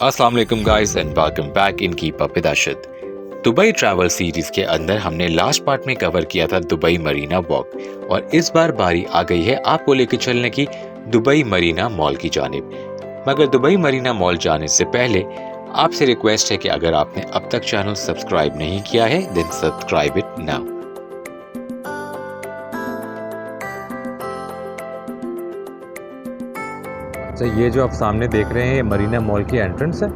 अस्सलाम वालेकुम guys and welcome back in keep up with Arshad. Dubai travel series के अंदर हमने लास्ट पार्ट में कवर किया था दुबई मरीना वॉक और इस बार बारी आ गई है आपको लेकर चलने की दुबई मरीना मॉल की जानिब। मगर दुबई मरीना मॉल जाने से पहले आपसे रिक्वेस्ट है कि अगर आपने अब तक चैनल सब्सक्राइब नहीं किया है देन सब्सक्राइब इट नाउ। अच्छा, ये जो आप सामने देख रहे हैं ये मरीना मॉल की एंट्रेंस है।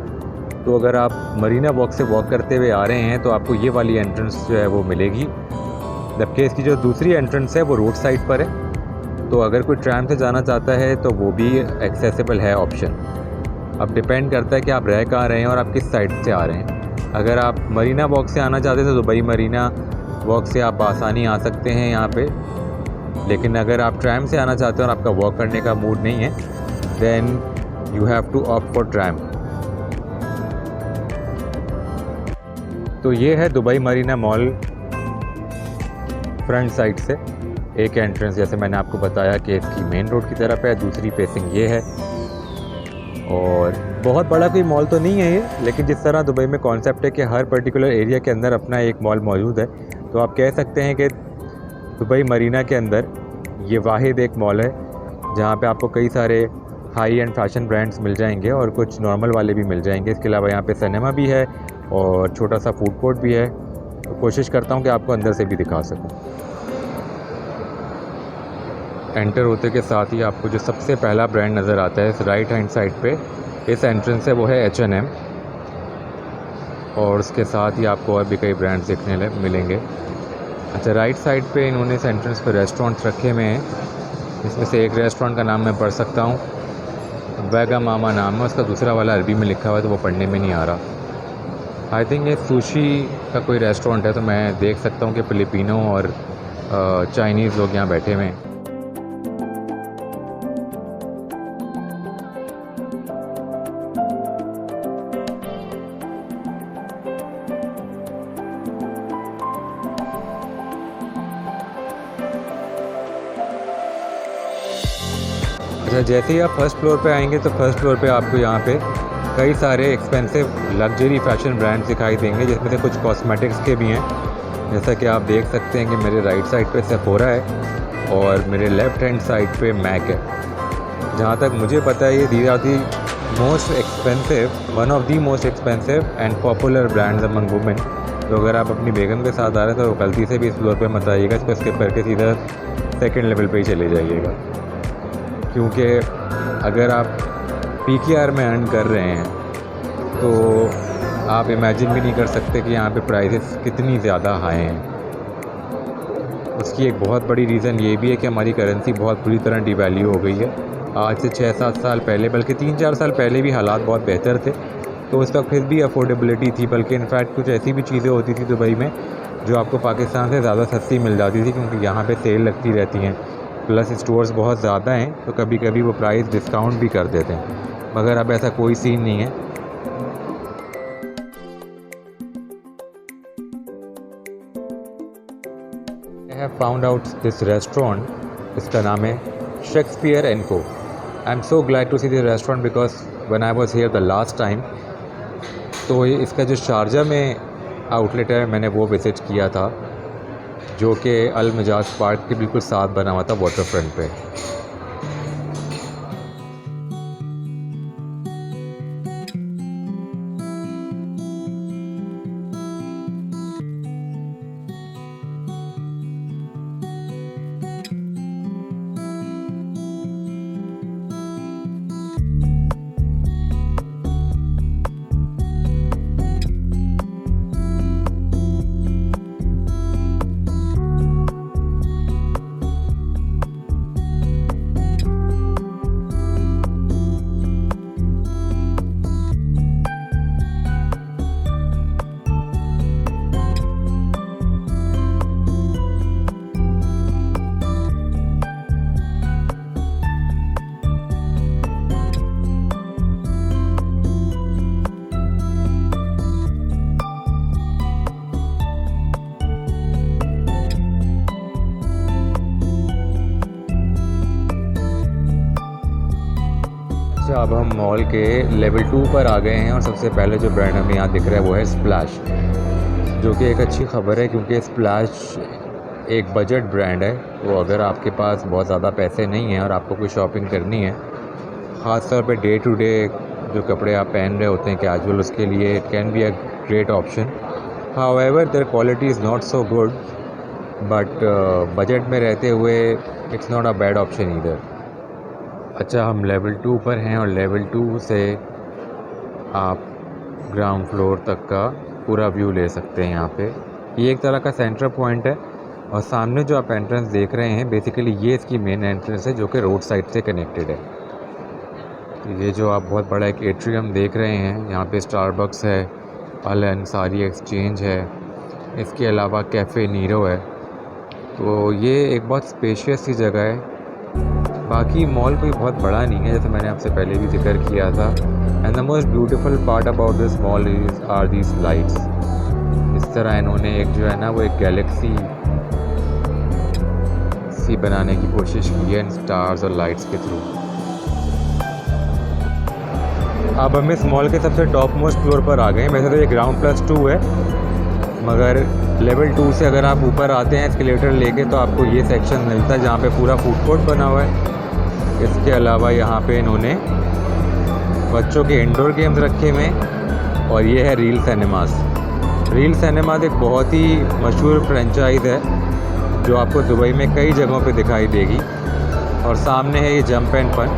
तो अगर आप मरीना वॉक से वॉक करते हुए आ रहे हैं तो आपको ये वाली एंट्रेंस जो है वो मिलेगी, जबकि इसकी जो दूसरी एंट्रेंस है वो रोड साइड पर है। तो अगर कोई ट्रैम से जाना चाहता है तो वो भी एक्सेसिबल है ऑप्शन। अब डिपेंड करता है कि आप रह कहाँ रहे हैं और आप किस साइड से आ रहे हैं। अगर आप मरीना वॉक से आना चाहते हैं तो दुबई मरीना वॉक से आप आसानी आ सकते हैं यहाँ पे, लेकिन अगर आप ट्रैम से आना चाहते हैं और आपका वॉक करने का मूड नहीं है then you have to opt for tram। तो ये है Dubai Marina mall front side से एक एंट्रेंस, जैसे मैंने आपको बताया कि इसकी मेन रोड की तरफ है, दूसरी फेसिंग ये है। और बहुत बड़ा कोई मॉल तो नहीं है ये, लेकिन जिस तरह दुबई में कॉन्सेप्ट है कि हर पर्टिकुलर एरिया के अंदर अपना एक मॉल मौजूद है, तो आप कह सकते हैं कि दुबई मरीना के अंदर ये वाहिद एक मॉल है जहाँ पे आपको कई सारे हाई एंड फैशन ब्रांड्स मिल जाएंगे और कुछ नॉर्मल वाले भी मिल जाएंगे। इसके अलावा यहाँ पे सिनेमा भी है और छोटा सा फूड कोर्ट भी है। तो कोशिश करता हूँ कि आपको अंदर से भी दिखा सकूँ। एंटर होते के साथ ही आपको जो सबसे पहला ब्रांड नज़र आता है इस राइट हैंड साइड पे, इस एंट्रेंस से वो है H&M। और उसके साथ ही आपको और भी कई ब्रांड्स देखने मिलेंगे। अच्छा, राइट साइड पे इन्होंने इस एंट्रेंस पे रेस्टोरेंट्स रखे हुए हैं। इसमें से एक रेस्टोरेंट का नाम मैं पढ़ सकता हूँ, वेगा मामा नाम है उसका, दूसरा वाला अरबी में लिखा हुआ है तो वो पढ़ने में नहीं आ रहा। आई थिंक ये सुशी का कोई रेस्टोरेंट है, तो मैं देख सकता हूँ कि फिलिपिनो और चाइनीज़ लोग यहाँ बैठे हुए हैं। अच्छा, जैसे ही आप फर्स्ट फ्लोर पे आएंगे तो फर्स्ट फ्लोर पे आपको यहाँ पे कई सारे एक्सपेंसिव लग्जरी फैशन ब्रांड्स दिखाई देंगे, जिसमें से कुछ कॉस्मेटिक्स के भी हैं। जैसा कि आप देख सकते हैं कि मेरे राइट साइड पे सेफोरा है और मेरे लेफ़्ट हैंड साइड पे मैक है। जहाँ तक मुझे पता है ये these are the most expensive, one of the most expensive and popular brands among women. तो अगर आप अपनी बेगम के साथ आ रहे हैं तो गलती से भी इस फ्लोर पर मत आइएगा, इसको स्किप करके सीधा सेकेंड लेवल पर ही चले जाइएगा, क्योंकि अगर आप PKR में अर्न कर रहे हैं तो आप इमेजिन भी नहीं कर सकते कि यहाँ पे प्राइसेस कितनी ज़्यादा हाई हैं। उसकी एक बहुत बड़ी रीज़न ये भी है कि हमारी करेंसी बहुत बुरी तरह डिवैल्यू हो गई है। आज से 6-7 साल पहले, बल्कि 3-4 साल पहले भी हालात बहुत बेहतर थे, तो उस वक्त फिर भी अफोर्डेबिलिटी थी, बल्कि इनफैक्ट कुछ ऐसी भी चीज़ें होती थी दुबई में जो आपको पाकिस्तान से ज़्यादा सस्ती मिल जाती थी, क्योंकि यहाँ पे सेल लगती रहती हैं, प्लस स्टोर्स बहुत ज़्यादा हैं, तो कभी कभी वो प्राइस डिस्काउंट भी कर देते हैं। मगर अब ऐसा कोई सीन नहीं है। I have found out this restaurant, इसका नाम है Shakespeare and Co. I am so glad to see this restaurant because when I was here the last time, तो इसका जो शारजा में आउटलेट है मैंने वो विज़िट किया था, जो कि अल मजाज पार्क के बिल्कुल साथ बना हुआ था वाटर फ्रंट पे। अब हम मॉल के लेवल 2 पर आ गए हैं और सबसे पहले जो ब्रांड हमें यहाँ दिख रहा है वो है स्प्लैश, जो कि एक अच्छी खबर है क्योंकि स्प्लैश एक बजट ब्रांड है। तो अगर आपके पास बहुत ज़्यादा पैसे नहीं हैं और आपको कोई शॉपिंग करनी है, ख़ास तौर पे डे टू डे जो कपड़े आप पहन रहे होते हैं कैजुअल, उसके लिए it can be a great option. However there quality is not so good, but budget में रहते हुए it's not a bad option either. अच्छा, हम लेवल 2 पर हैं और लेवल 2 से आप ग्राउंड फ्लोर तक का पूरा व्यू ले सकते हैं। यहाँ पे ये एक तरह का सेंटर पॉइंट है और सामने जो आप एंट्रेंस देख रहे हैं बेसिकली ये इसकी मेन एंट्रेंस है जो कि रोड साइड से कनेक्टेड है। तो ये जो आप बहुत बड़ा एक एट्रियम देख रहे हैं, यहाँ पे स्टारबक्स है, अलन सारी एक्सचेंज है, इसके अलावा कैफ़े नीरो है। तो ये एक बहुत स्पेशियस सी जगह है। बाकी मॉल कोई बहुत बड़ा नहीं है, जैसे मैंने आपसे पहले भी जिक्र किया था। And the most beautiful part about this mall is are these lights. इस तरह इन्होंने एक जो है ना वो एक गैलेक्सी सी बनाने की कोशिश की है स्टार्स और लाइट्स के थ्रू। अब हम इस मॉल के सबसे टॉप मोस्ट फ्लोर पर आ गए हैं। वैसे तो ये ग्राउंड +2 है, मगर लेवल 2 से अगर आप ऊपर आते हैं एस्केलेटर लेके तो आपको ये सेक्शन मिलता है जहाँ पे पूरा फूड कोर्ट बना हुआ है। इसके अलावा यहाँ पे इन्होंने बच्चों के इंडोर गेम्स रखे हुए हैं और ये है रील सिनेमास। रील सिनेमास एक बहुत ही मशहूर फ्रेंचाइज़ है जो आपको दुबई में कई जगहों पे दिखाई देगी। और सामने है ये जंप एंड फन,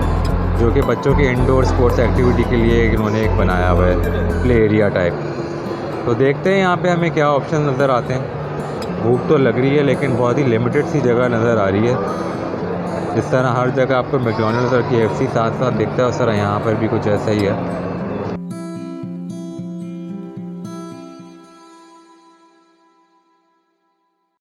जो कि बच्चों के इंडोर स्पोर्ट्स एक्टिविटी के लिए इन्होंने एक बनाया हुआ है प्ले एरिया टाइप। तो देखते हैं यहाँ पे हमें क्या ऑप्शन नज़र आते हैं। भूख तो लग रही है लेकिन बहुत ही लिमिटेड सी जगह नज़र आ रही है। जिस तरह हर जगह आपको मैकडॉनल्ड्स और KFC साथ साथ दिखता है उस तरह यहाँ पर भी कुछ ऐसा ही है।